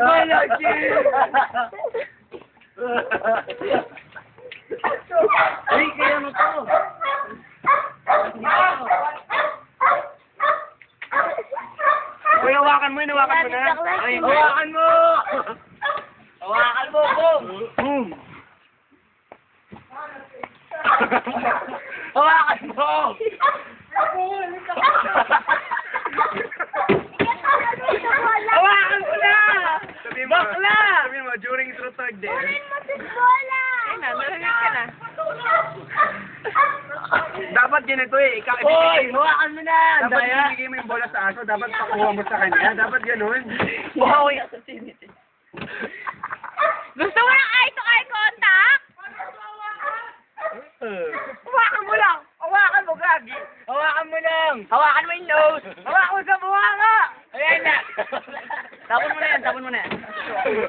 Malaki! Ay, kaya mo to. Uy, hawakan mo na. Ay, hawakan mo! Hawakan mo, boom! Boom! Hawakan mo! Hawakan mo na! Bakla! Sabihin mo, during truth or dare. Kunin mo si Bola! Ay na, nalagay ka na. Dapat ganito eh. Hoy! Hawakan mo na! Dapat ibigay mo yung bola sa aso. Dapat pakuha mo sa kanya. Dapat ganun. Wow, yung opportunity. Gusto mo ng eye-to-eye contact? Hawakan mo lang! Hawakan mo, Gagi! Hawakan mo lang! Hawakan mo yung nose. Hawakan mo sa buha nga! Ayan na. Tapon mo na yan.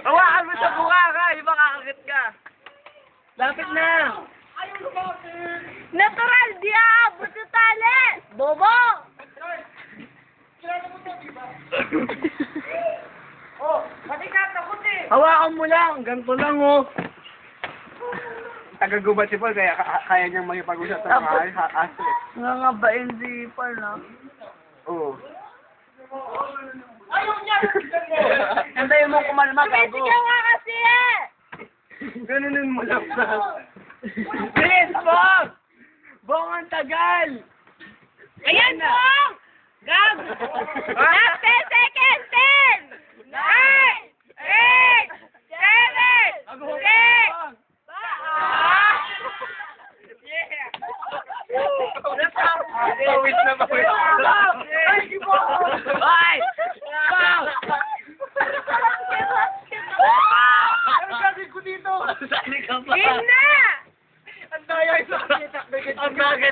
Hawakan mo sa buha nga! Iba kakakit ka! Lapit na! Natural, di aabot sa tali! Bobo! Hawakan mo lang! Ganito lang, oh! Tagagubat si Paul, kaya kaya niyang makipag-usap sa mga aso. Nangangabain si Paul na. Oo. Antayin mo kumalma, gago. Ikaw nga kasi eh! Ganunin mo lang sa... Bilis, Bong! Bong, ang tagal! Ayan po! Gab! Last 10 seconds! 10! 9! 8! 7! 6! Pawis na pawis. Ay, Ay! Wow! Ano gagawin ko dito? Sali ka pa. Game na! Ang daya isa. Ang bagal